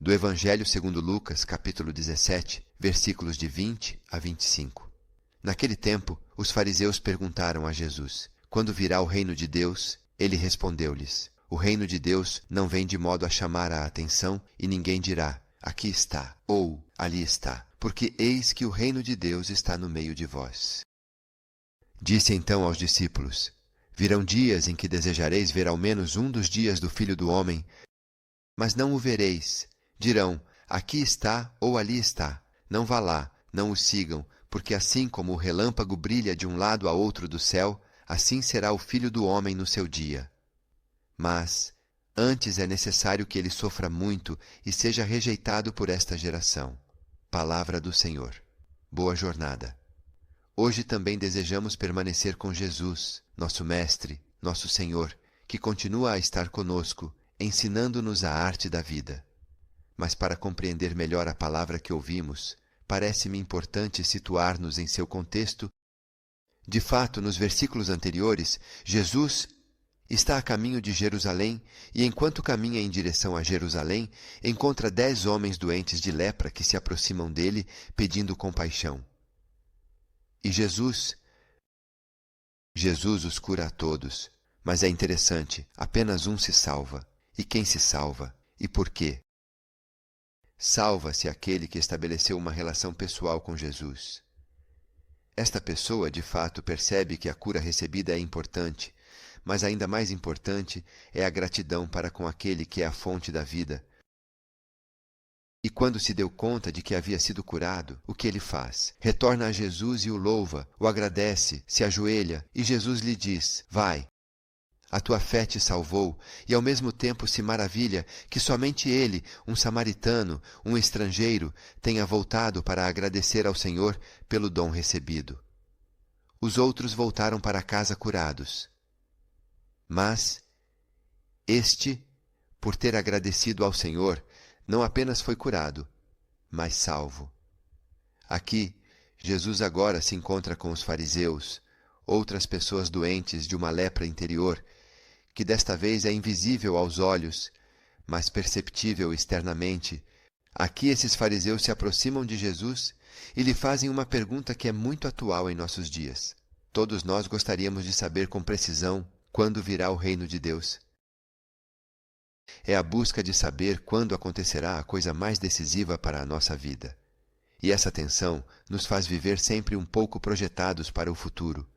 do Evangelho segundo Lucas, capítulo 17, versículos de 20 a 25. Naquele tempo, os fariseus perguntaram a Jesus: quando virá o reino de Deus? Ele respondeu-lhes: o reino de Deus não vem de modo a chamar a atenção, e ninguém dirá: aqui está, ou ali está, porque eis que o reino de Deus está no meio de vós. Disse então aos discípulos: virão dias em que desejareis ver ao menos um dos dias do Filho do Homem, mas não o vereis. Dirão: aqui está ou ali está. Não vá lá, não o sigam, porque assim como o relâmpago brilha de um lado a outro do céu, assim será o Filho do Homem no seu dia. Mas antes é necessário que ele sofra muito e seja rejeitado por esta geração. Palavra do Senhor. Boa jornada. Hoje também desejamos permanecer com Jesus, nosso Mestre, nosso Senhor, que continua a estar conosco, ensinando-nos a arte da vida. Mas para compreender melhor a palavra que ouvimos, parece-me importante situar-nos em seu contexto. De fato, nos versículos anteriores, Jesus está a caminho de Jerusalém e, enquanto caminha em direção a Jerusalém, encontra 10 homens doentes de lepra que se aproximam dele pedindo compaixão. E Jesus os cura a todos, mas é interessante, apenas um se salva. E quem se salva? E por quê? Salva-se aquele que estabeleceu uma relação pessoal com Jesus. Esta pessoa, de fato, percebe que a cura recebida é importante, mas ainda mais importante é a gratidão para com aquele que é a fonte da vida. E quando se deu conta de que havia sido curado, o que ele faz? Retorna a Jesus e o louva, o agradece, se ajoelha, e Jesus lhe diz: vai, a tua fé te salvou, e ao mesmo tempo se maravilha que somente ele, um samaritano, um estrangeiro, tenha voltado para agradecer ao Senhor pelo dom recebido. Os outros voltaram para casa curados. Mas este, por ter agradecido ao Senhor, não apenas foi curado, mas salvo. Aqui, Jesus agora se encontra com os fariseus, outras pessoas doentes de uma lepra interior, que desta vez é invisível aos olhos, mas perceptível externamente. Aqui esses fariseus se aproximam de Jesus e lhe fazem uma pergunta que é muito atual em nossos dias. Todos nós gostaríamos de saber com precisão quando virá o reino de Deus. É a busca de saber quando acontecerá a coisa mais decisiva para a nossa vida. E essa tensão nos faz viver sempre um pouco projetados para o futuro,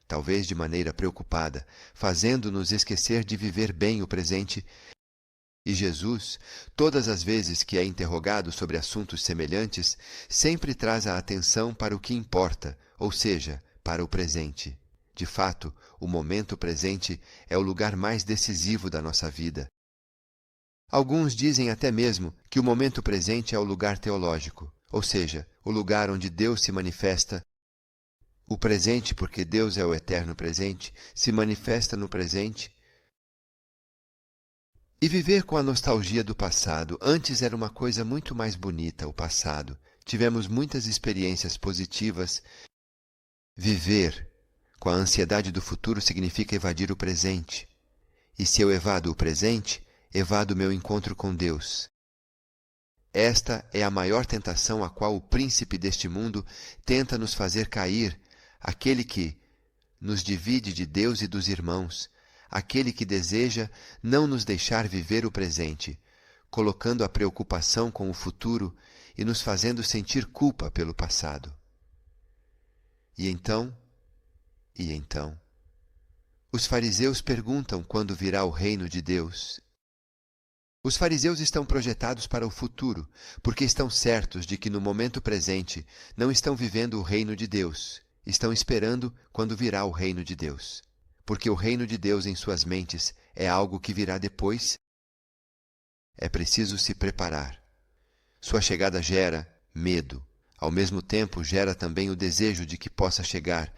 talvez de maneira preocupada, fazendo-nos esquecer de viver bem o presente. E Jesus, todas as vezes que é interrogado sobre assuntos semelhantes, sempre traz a atenção para o que importa, ou seja, para o presente. De fato, o momento presente é o lugar mais decisivo da nossa vida. Alguns dizem até mesmo que o momento presente é o lugar teológico, ou seja, o lugar onde Deus se manifesta. O presente, porque Deus é o eterno presente, se manifesta no presente. E viver com a nostalgia do passado. Antes era uma coisa muito mais bonita, o passado. Tivemos muitas experiências positivas. Viver com a ansiedade do futuro significa evadir o presente. E se eu evado o presente, evado o meu encontro com Deus. Esta é a maior tentação a qual o príncipe deste mundo tenta nos fazer cair, aquele que nos divide de Deus e dos irmãos, aquele que deseja não nos deixar viver o presente, colocando a preocupação com o futuro e nos fazendo sentir culpa pelo passado. E então, os fariseus perguntam quando virá o reino de Deus. Os fariseus estão projetados para o futuro, porque estão certos de que no momento presente não estão vivendo o reino de Deus, estão esperando quando virá o reino de Deus. Porque o reino de Deus em suas mentes é algo que virá depois. É preciso se preparar. Sua chegada gera medo, ao mesmo tempo gera também o desejo de que possa chegar.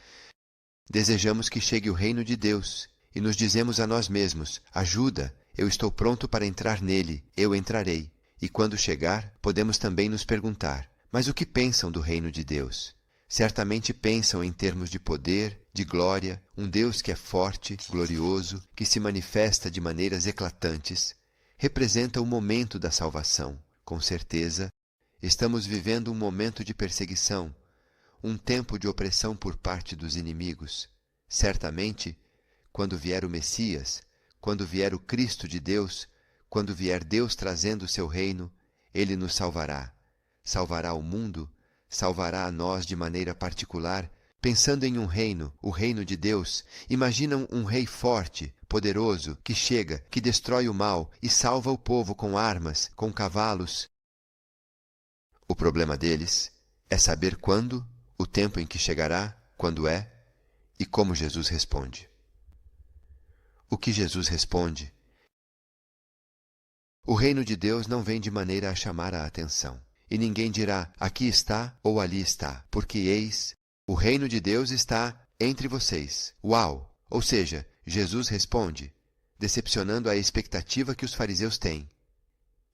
Desejamos que chegue o reino de Deus e nos dizemos a nós mesmos: ajuda, eu estou pronto para entrar nele, eu entrarei. E quando chegar, podemos também nos perguntar: mas o que pensam do reino de Deus? Certamente pensam em termos de poder, de glória, um Deus que é forte, glorioso, que se manifesta de maneiras eclatantes. Representa o momento da salvação, Com certeza, estamos vivendo um momento de perseguição, um tempo de opressão por parte dos inimigos. Certamente, quando vier o Messias, quando vier o Cristo de Deus, quando vier Deus trazendo o seu reino, Ele nos salvará. Salvará o mundo, salvará a nós de maneira particular. Pensando em um reino, o reino de Deus, imaginam um rei forte, poderoso, que chega, que destrói o mal e salva o povo com armas, com cavalos. O problema deles é saber quando, o tempo em que chegará, quando é e como Jesus responde. O que Jesus responde? O reino de Deus não vem de maneira a chamar a atenção. E ninguém dirá, aqui está ou ali está, porque eis, o reino de Deus está entre vocês. Uau! Ou seja, Jesus responde, decepcionando a expectativa que os fariseus têm.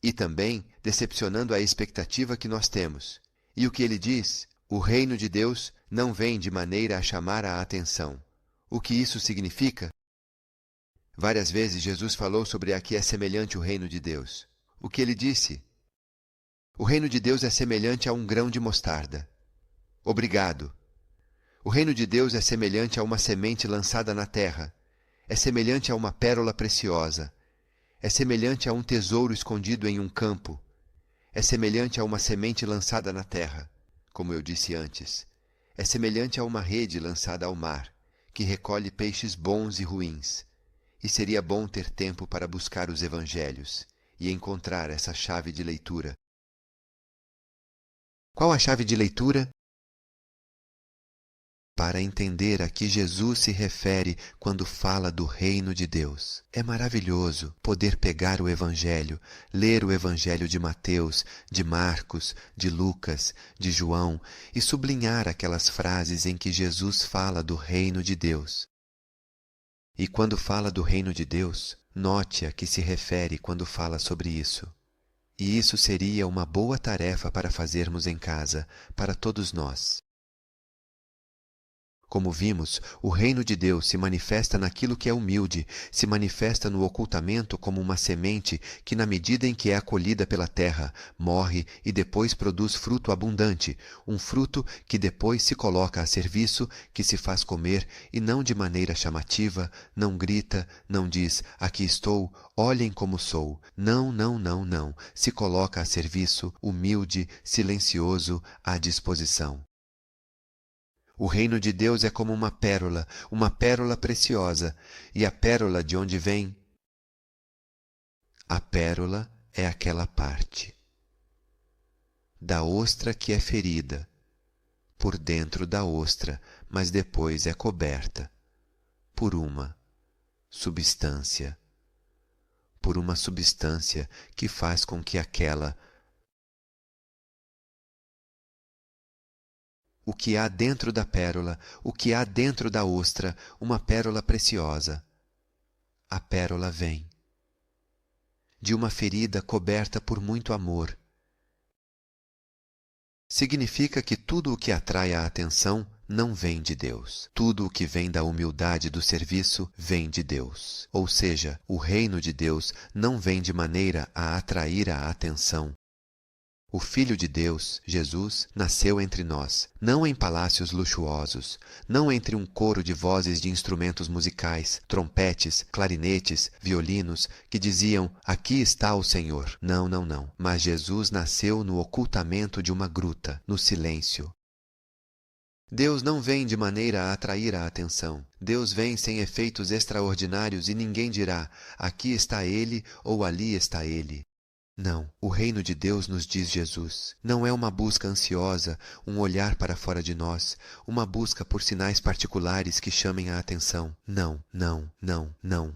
E também decepcionando a expectativa que nós temos. E o que ele diz? O reino de Deus não vem de maneira a chamar a atenção. O que isso significa? Várias vezes Jesus falou sobre a que é semelhante o reino de Deus. O que ele disse? O reino de Deus é semelhante a um grão de mostarda. Obrigado. O reino de Deus é semelhante a uma semente lançada na terra. É semelhante a uma pérola preciosa. É semelhante a um tesouro escondido em um campo. É semelhante a uma semente lançada na terra, como eu disse antes. É semelhante a uma rede lançada ao mar, que recolhe peixes bons e ruins. E seria bom ter tempo para buscar os evangelhos e encontrar essa chave de leitura. Qual a chave de leitura? Para entender a que Jesus se refere quando fala do reino de Deus. É maravilhoso poder pegar o Evangelho, ler o Evangelho de Mateus, de Marcos, de Lucas, de João e sublinhar aquelas frases em que Jesus fala do reino de Deus. E quando fala do reino de Deus, note a que se refere quando fala sobre isso. E isso seria uma boa tarefa para fazermos em casa, para todos nós. Como vimos, o reino de Deus se manifesta naquilo que é humilde, se manifesta no ocultamento como uma semente que, na medida em que é acolhida pela terra, morre e depois produz fruto abundante, um fruto que depois se coloca a serviço, que se faz comer e não de maneira chamativa, não grita, não diz, aqui estou, olhem como sou. Não, não, não, não. Se coloca a serviço, humilde, silencioso, à disposição. O reino de Deus é como uma pérola preciosa. E a pérola de onde vem? A pérola é aquela parte da ostra que é ferida, por dentro da ostra, mas depois é coberta por uma substância, que faz com que o que há dentro da pérola, o que há dentro da ostra, uma pérola preciosa. A pérola vem de uma ferida coberta por muito amor. Significa que tudo o que atrai a atenção não vem de Deus. Tudo o que vem da humildade do serviço vem de Deus. Ou seja, o reino de Deus não vem de maneira a atrair a atenção. O Filho de Deus, Jesus, nasceu entre nós, não em palácios luxuosos, não entre um coro de vozes de instrumentos musicais, trompetes, clarinetes, violinos, que diziam, aqui está o Senhor. Não, não, não. Mas Jesus nasceu no ocultamento de uma gruta, no silêncio. Deus não vem de maneira a atrair a atenção. Deus vem sem efeitos extraordinários e ninguém dirá, aqui está Ele ou ali está Ele. Não, o reino de Deus, nos diz Jesus, não é uma busca ansiosa, um olhar para fora de nós, uma busca por sinais particulares que chamem a atenção. Não, não, não, não.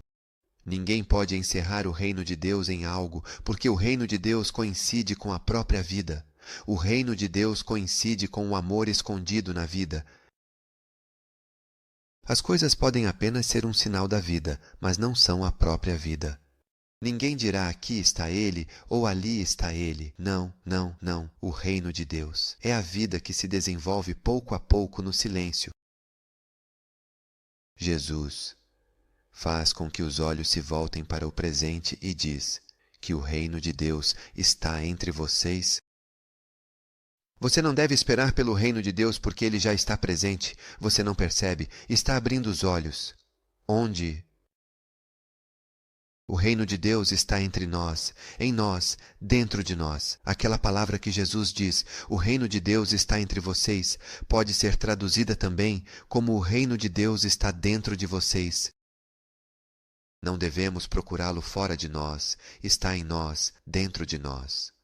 Ninguém pode encerrar o reino de Deus em algo, porque o reino de Deus coincide com a própria vida. O reino de Deus coincide com o amor escondido na vida. As coisas podem apenas ser um sinal da vida, mas não são a própria vida. Ninguém dirá aqui está ele ou ali está ele. Não, não, não. O reino de Deus é a vida que se desenvolve pouco a pouco no silêncio. Jesus faz com que os olhos se voltem para o presente e diz, que o reino de Deus está entre vocês? Você não deve esperar pelo reino de Deus porque ele já está presente. Você não percebe, está abrindo os olhos. Onde? O reino de Deus está entre nós, em nós, dentro de nós. Aquela palavra que Jesus diz, o reino de Deus está entre vocês, pode ser traduzida também como o reino de Deus está dentro de vocês. Não devemos procurá-lo fora de nós, está em nós, dentro de nós.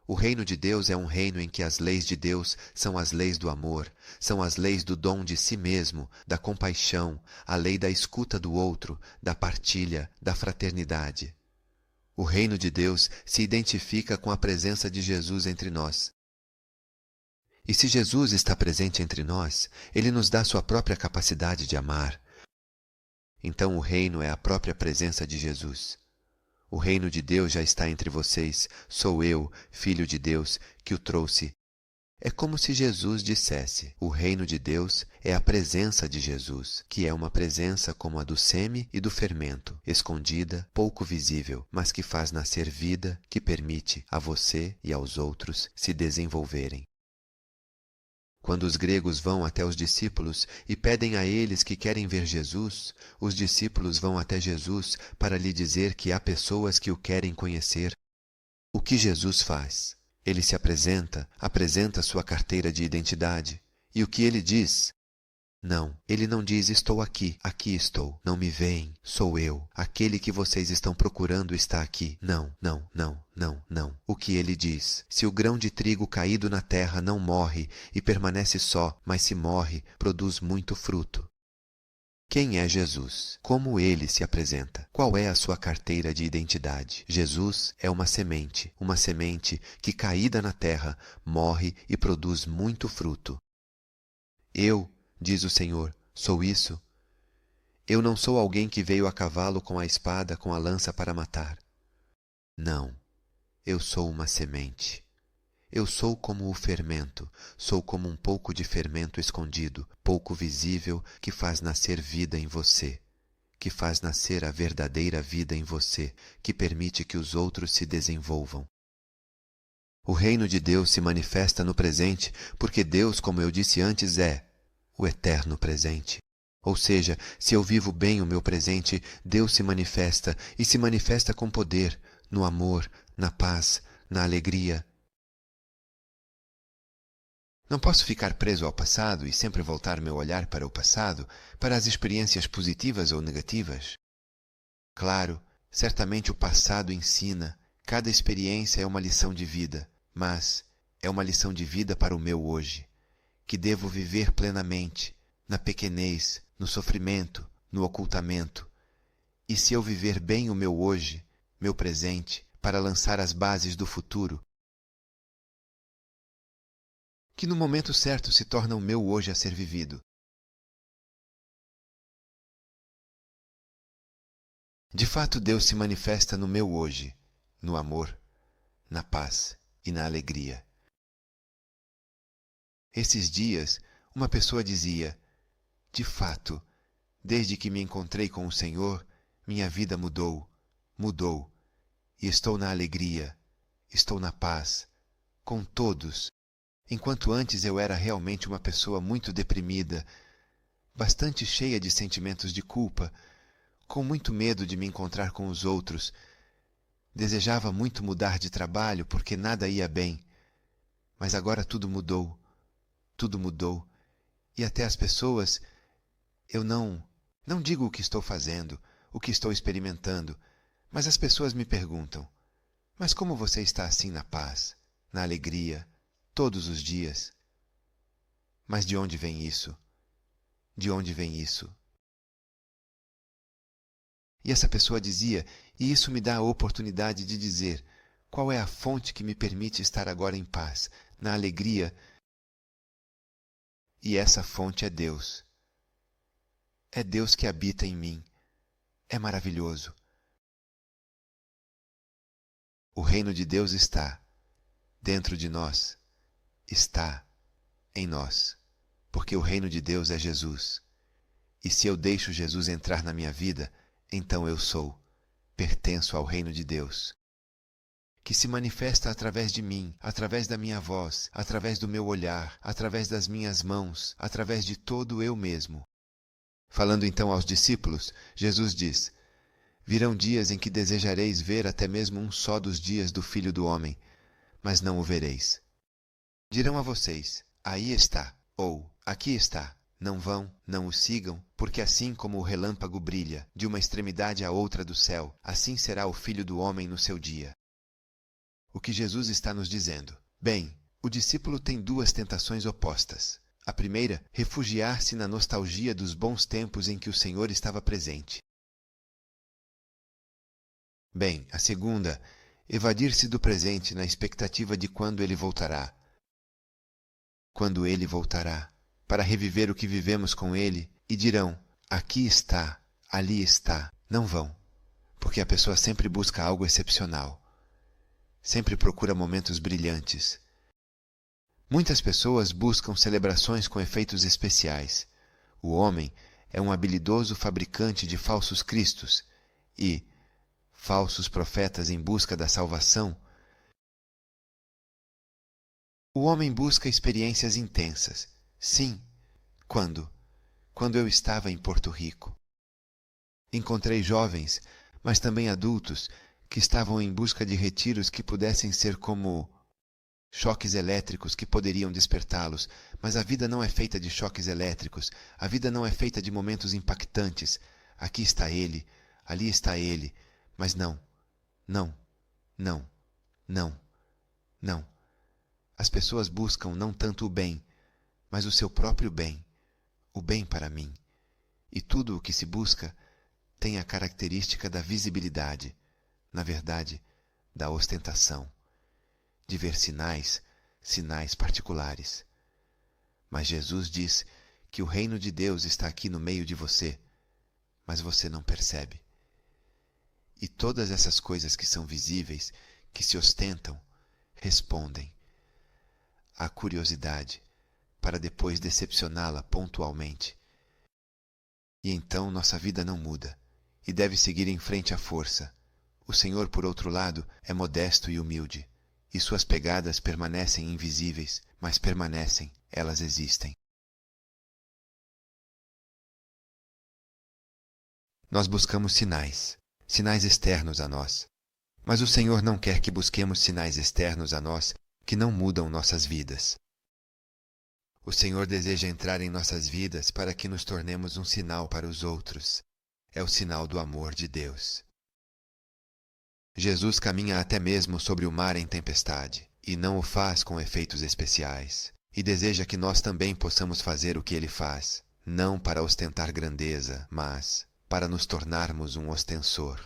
O reino de Deus é um reino em que as leis de Deus são as leis do amor, são as leis do dom de si mesmo, da compaixão, a lei da escuta do outro, da partilha, da fraternidade. O reino de Deus se identifica com a presença de Jesus entre nós. E se Jesus está presente entre nós, ele nos dá sua própria capacidade de amar. Então o reino é a própria presença de Jesus. O reino de Deus já está entre vocês. Sou eu, Filho de Deus, que o trouxe. É como se Jesus dissesse: o reino de Deus é a presença de Jesus, que é uma presença como a do seme e do fermento, escondida, pouco visível, mas que faz nascer vida, que permite a você e aos outros se desenvolverem. Quando os gregos vão até os discípulos e pedem a eles que querem ver Jesus, os discípulos vão até Jesus para lhe dizer que há pessoas que o querem conhecer. O que Jesus faz? Ele se apresenta sua carteira de identidade. E o que ele diz? Não, ele não diz estou aqui, aqui estou, não me veem, sou eu, aquele que vocês estão procurando está aqui. Não, não, não, não, não. O que ele diz? Se o grão de trigo caído na terra não morre e permanece só, mas se morre, produz muito fruto. Quem é Jesus? Como ele se apresenta? Qual é a sua carteira de identidade? Jesus é uma semente que caída na terra morre e produz muito fruto. Eu, diz o Senhor, sou isso. Eu não sou alguém que veio a cavalo com a espada, com a lança para matar. Não, eu sou uma semente. Eu sou como o fermento, sou como um pouco de fermento escondido, pouco visível, que faz nascer vida em você, que faz nascer a verdadeira vida em você, que permite que os outros se desenvolvam. O reino de Deus se manifesta no presente, porque Deus, como eu disse antes, é o eterno presente. Ou seja, se eu vivo bem o meu presente, Deus se manifesta, e se manifesta com poder, no amor, na paz, na alegria. Não posso ficar preso ao passado e sempre voltar meu olhar para o passado, para as experiências positivas ou negativas. Claro, certamente o passado ensina, cada experiência é uma lição de vida, mas é uma lição de vida para o meu hoje, que devo viver plenamente, na pequenez, no sofrimento, no ocultamento. E se eu viver bem o meu hoje, meu presente, para lançar as bases do futuro, que no momento certo se torna o meu hoje a ser vivido. De fato, Deus se manifesta no meu hoje, no amor, na paz e na alegria. Esses dias, uma pessoa dizia: de fato, desde que me encontrei com o Senhor, minha vida mudou, e estou na alegria, estou na paz, com todos, enquanto antes eu era realmente uma pessoa muito deprimida, bastante cheia de sentimentos de culpa, com muito medo de me encontrar com os outros. Desejava muito mudar de trabalho porque nada ia bem, mas agora tudo mudou, e até as pessoas, eu não digo o que estou fazendo, o que estou experimentando, mas as pessoas me perguntam: mas como você está assim na paz, na alegria, todos os dias? Mas de onde vem isso? De onde vem isso? E essa pessoa dizia, e isso me dá a oportunidade de dizer, qual é a fonte que me permite estar agora em paz, na alegria? E essa fonte é Deus. É Deus que habita em mim. É maravilhoso. O reino de Deus está dentro de nós, está em nós, porque o reino de Deus é Jesus. E se eu deixo Jesus entrar na minha vida, então eu pertenço ao reino de Deus. que se manifesta através de mim, através da minha voz, através do meu olhar, através das minhas mãos, através de todo eu mesmo. Falando então aos discípulos, Jesus diz: Virão dias em que desejareis ver até mesmo um só dos dias do Filho do Homem, mas não o vereis. Dirão a vocês: Aí está, ou aqui está. Não vão, não o sigam, porque assim como o relâmpago brilha de uma extremidade à outra do céu, assim será o Filho do Homem no seu dia. O que Jesus está nos dizendo? Bem, o discípulo tem duas tentações opostas. A primeira, refugiar-se na nostalgia dos bons tempos em que o Senhor estava presente. Bem, a segunda, evadir-se do presente na expectativa de quando ele voltará. Quando ele voltará, para reviver o que vivemos com ele, e dirão: aqui está, ali está. Não vão, porque a pessoa sempre busca algo excepcional. Sempre procura momentos brilhantes. Muitas pessoas buscam celebrações com efeitos especiais. O homem é um habilidoso fabricante de falsos cristos e falsos profetas em busca da salvação. O homem busca experiências intensas. Sim. Quando? Quando eu estava em Porto Rico. Encontrei jovens, mas também adultos, que estavam em busca de retiros que pudessem ser como choques elétricos que poderiam despertá-los. Mas a vida não é feita de choques elétricos. A vida não é feita de momentos impactantes. Aqui está ele, ali está ele. Mas não, não, não, não, não. As pessoas buscam não tanto o bem, mas o seu próprio bem, o bem para mim. E tudo o que se busca tem a característica da visibilidade, na verdade, da ostentação, de ver sinais, sinais particulares. Mas Jesus diz que o reino de Deus está aqui no meio de você, mas você não percebe. E todas essas coisas que são visíveis, que se ostentam, respondem à curiosidade, para depois decepcioná-la pontualmente. E então nossa vida não muda, e deve seguir em frente à força. O Senhor, por outro lado, é modesto e humilde, e suas pegadas permanecem invisíveis, mas permanecem, elas existem. Nós buscamos sinais, sinais externos a nós. Mas o Senhor não quer que busquemos sinais externos a nós que não mudam nossas vidas. O Senhor deseja entrar em nossas vidas para que nos tornemos um sinal para os outros. É o sinal do amor de Deus. Jesus caminha até mesmo sobre o mar em tempestade, e não o faz com efeitos especiais, e deseja que nós também possamos fazer o que ele faz, não para ostentar grandeza, mas para nos tornarmos um ostensor.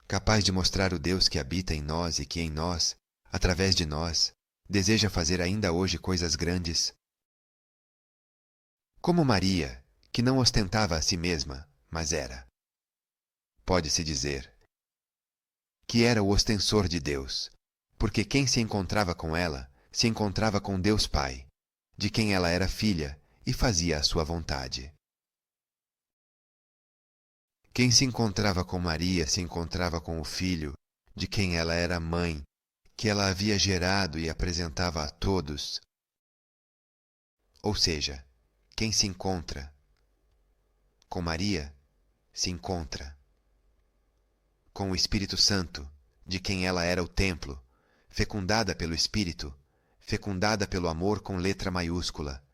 Capaz de mostrar o Deus que habita em nós e que em nós, através de nós, deseja fazer ainda hoje coisas grandes. Como Maria, que não ostentava a si mesma, mas era. Pode-se dizer que era o ostensor de Deus, porque quem se encontrava com ela, se encontrava com Deus Pai, de quem ela era filha e fazia a sua vontade. Quem se encontrava com Maria se encontrava com o Filho, de quem ela era mãe, que ela havia gerado e apresentava a todos. Ou seja, quem se encontra com Maria, se encontra com o Espírito Santo, de quem ela era o templo, fecundada pelo Espírito, fecundada pelo amor com letra maiúscula,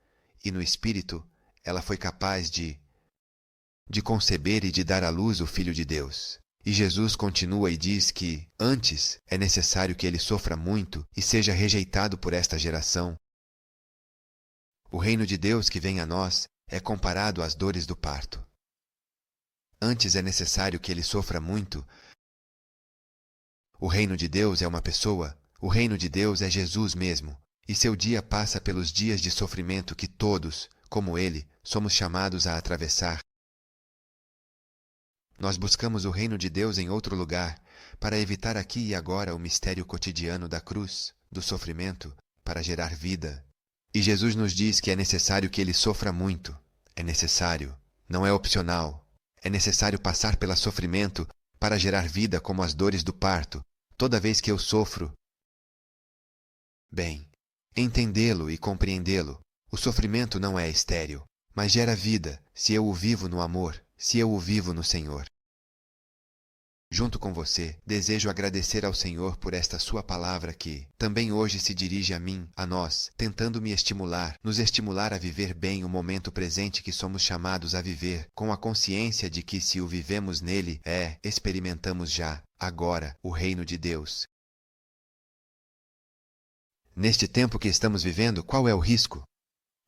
e no Espírito ela foi capaz de conceber e de dar à luz o Filho de Deus. E Jesus continua e diz que, antes, é necessário que ele sofra muito e seja rejeitado por esta geração. O reino de Deus que vem a nós é comparado às dores do parto. Antes é necessário que ele sofra muito. O reino de Deus é uma pessoa, o reino de Deus é Jesus mesmo, e seu dia passa pelos dias de sofrimento que todos, como ele, somos chamados a atravessar. Nós buscamos o reino de Deus em outro lugar, para evitar aqui e agora o mistério cotidiano da cruz, do sofrimento, para gerar vida. E Jesus nos diz que é necessário que ele sofra muito. É necessário, não é opcional. É necessário passar pelo sofrimento para gerar vida como as dores do parto, toda vez que eu sofro. Bem, entendê-lo e compreendê-lo, o sofrimento não é estéril, mas gera vida se eu o vivo no amor, se eu o vivo no Senhor. Junto com você, desejo agradecer ao Senhor por esta sua palavra que também hoje se dirige a mim, a nós, tentando me estimular, nos estimular a viver bem o momento presente que somos chamados a viver, com a consciência de que se o vivemos nele, experimentamos já, agora, o reino de Deus. Neste tempo que estamos vivendo, qual é o risco?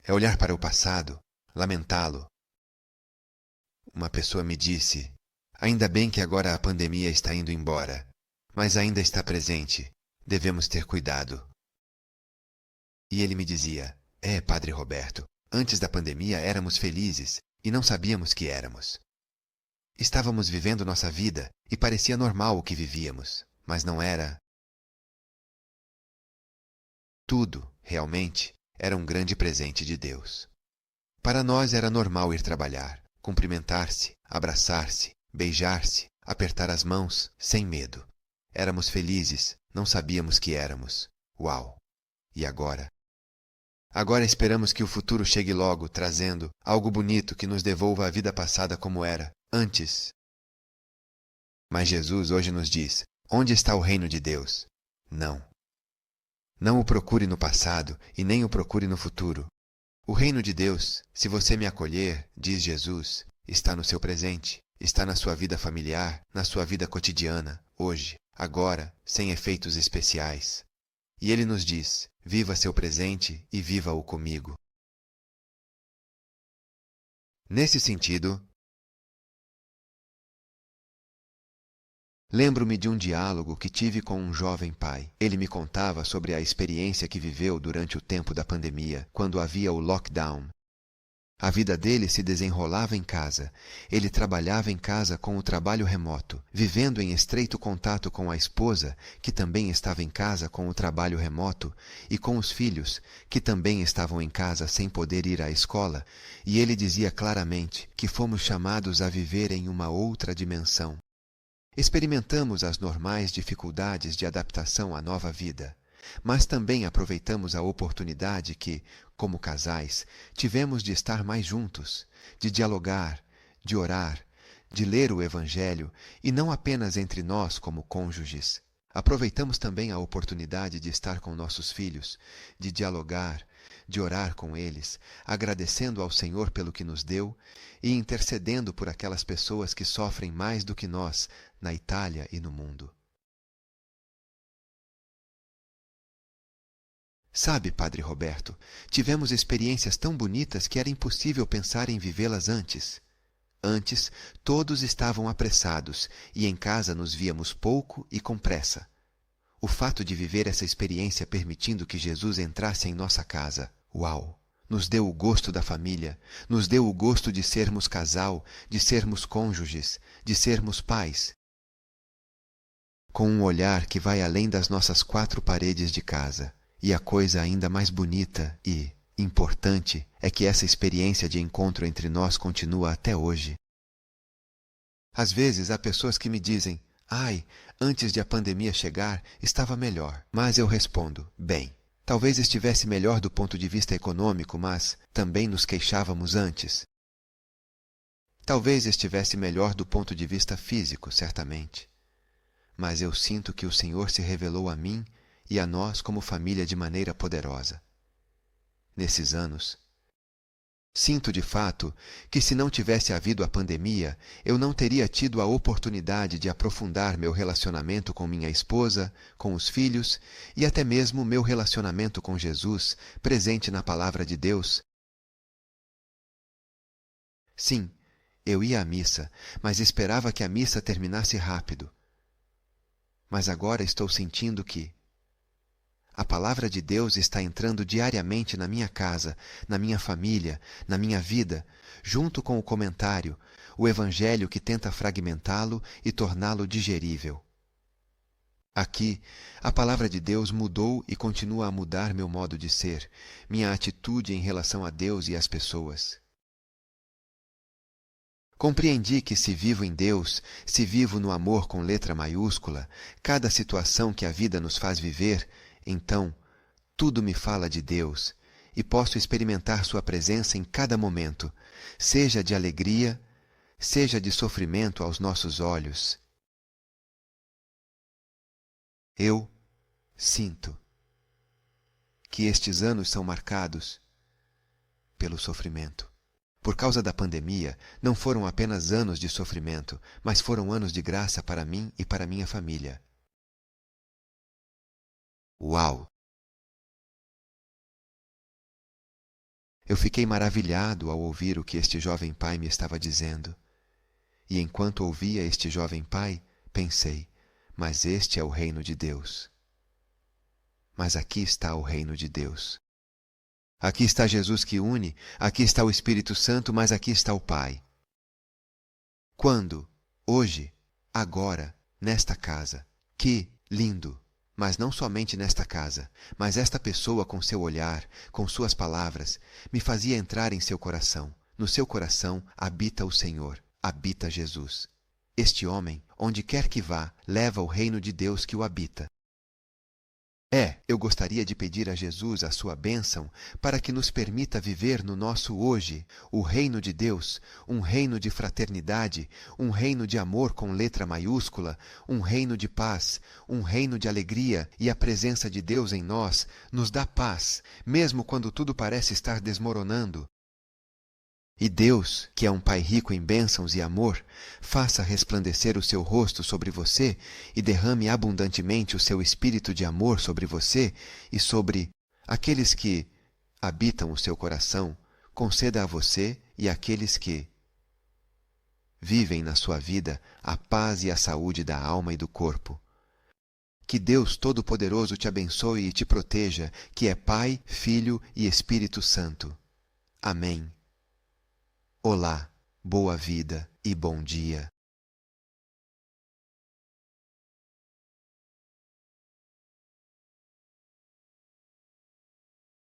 É olhar para o passado, lamentá-lo. Uma pessoa me disse: ainda bem que agora a pandemia está indo embora, mas ainda está presente. Devemos ter cuidado. E ele me dizia: Padre Roberto, antes da pandemia éramos felizes e não sabíamos que éramos. Estávamos vivendo nossa vida e parecia normal o que vivíamos, mas não era. Tudo, realmente, era um grande presente de Deus. Para nós era normal ir trabalhar, cumprimentar-se, abraçar-se, beijar-se, apertar as mãos, sem medo. Éramos felizes, não sabíamos que éramos. Uau! E agora? Agora esperamos que o futuro chegue logo, trazendo algo bonito que nos devolva a vida passada como era, antes. Mas Jesus hoje nos diz: onde está o reino de Deus? Não. Não o procure no passado e nem o procure no futuro. O reino de Deus, se você me acolher, diz Jesus, está no seu presente, está na sua vida familiar, na sua vida cotidiana, hoje, agora, sem efeitos especiais. E ele nos diz: viva seu presente e viva-o comigo. Nesse sentido, lembro-me de um diálogo que tive com um jovem pai. Ele me contava sobre a experiência que viveu durante o tempo da pandemia, quando havia o lockdown. A vida dele se desenrolava em casa. Ele trabalhava em casa com o trabalho remoto, vivendo em estreito contato com a esposa, que também estava em casa com o trabalho remoto, e com os filhos, que também estavam em casa sem poder ir à escola, e ele dizia claramente que fomos chamados a viver em uma outra dimensão. Experimentamos as normais dificuldades de adaptação à nova vida, mas também aproveitamos a oportunidade que, como casais, tivemos de estar mais juntos, de dialogar, de orar, de ler o Evangelho, e não apenas entre nós como cônjuges. Aproveitamos também a oportunidade de estar com nossos filhos, de dialogar, de orar com eles, agradecendo ao Senhor pelo que nos deu e intercedendo por aquelas pessoas que sofrem mais do que nós na Itália e no mundo. Sabe, Padre Roberto, tivemos experiências tão bonitas que era impossível pensar em vivê-las antes. Antes, todos estavam apressados e em casa nos víamos pouco e com pressa. O fato de viver essa experiência permitindo que Jesus entrasse em nossa casa, uau! Nos deu o gosto da família, nos deu o gosto de sermos casal, de sermos cônjuges, de sermos pais. Com um olhar que vai além das nossas quatro paredes de casa. E a coisa ainda mais bonita e importante é que essa experiência de encontro entre nós continua até hoje. Às vezes há pessoas que me dizem: ai, antes de a pandemia chegar, estava melhor. Mas eu respondo: bem, talvez estivesse melhor do ponto de vista econômico, mas também nos queixávamos antes. Talvez estivesse melhor do ponto de vista físico, certamente. Mas eu sinto que o Senhor se revelou a mim e a nós como família de maneira poderosa. Nesses anos, sinto de fato que se não tivesse havido a pandemia, eu não teria tido a oportunidade de aprofundar meu relacionamento com minha esposa, com os filhos e até mesmo meu relacionamento com Jesus, presente na Palavra de Deus. Sim, eu ia à missa, mas esperava que a missa terminasse rápido. Mas agora estou sentindo que a Palavra de Deus está entrando diariamente na minha casa, na minha família, na minha vida, junto com o comentário, o Evangelho que tenta fragmentá-lo e torná-lo digerível. Aqui, a Palavra de Deus mudou e continua a mudar meu modo de ser, minha atitude em relação a Deus e às pessoas. Compreendi que se vivo em Deus, se vivo no amor com letra maiúscula, cada situação que a vida nos faz viver, então tudo me fala de Deus e posso experimentar sua presença em cada momento, seja de alegria, seja de sofrimento aos nossos olhos. Eu sinto que estes anos são marcados pelo sofrimento. Por causa da pandemia, não foram apenas anos de sofrimento, mas foram anos de graça para mim e para minha família. Uau! Eu fiquei maravilhado ao ouvir o que este jovem pai me estava dizendo. E enquanto ouvia este jovem pai, pensei, mas este é o reino de Deus. Mas aqui está o reino de Deus. Aqui está Jesus que une, aqui está o Espírito Santo, mas aqui está o Pai. Quando? Hoje, agora, nesta casa. Que lindo! Mas não somente nesta casa, mas esta pessoa com seu olhar, com suas palavras, me fazia entrar em seu coração. No seu coração habita o Senhor, habita Jesus. Este homem, onde quer que vá, leva o reino de Deus que o habita. Eu gostaria de pedir a Jesus a sua bênção para que nos permita viver no nosso hoje o reino de Deus, um reino de fraternidade, um reino de amor com letra maiúscula, um reino de paz, um reino de alegria, e a presença de Deus em nós nos dá paz, mesmo quando tudo parece estar desmoronando. E Deus, que é um Pai rico em bênçãos e amor, faça resplandecer o seu rosto sobre você e derrame abundantemente o seu espírito de amor sobre você e sobre aqueles que habitam o seu coração, conceda a você e àqueles que vivem na sua vida a paz e a saúde da alma e do corpo. Que Deus Todo-Poderoso te abençoe e te proteja, que é Pai, Filho e Espírito Santo. Amém. Olá, boa vida e bom dia.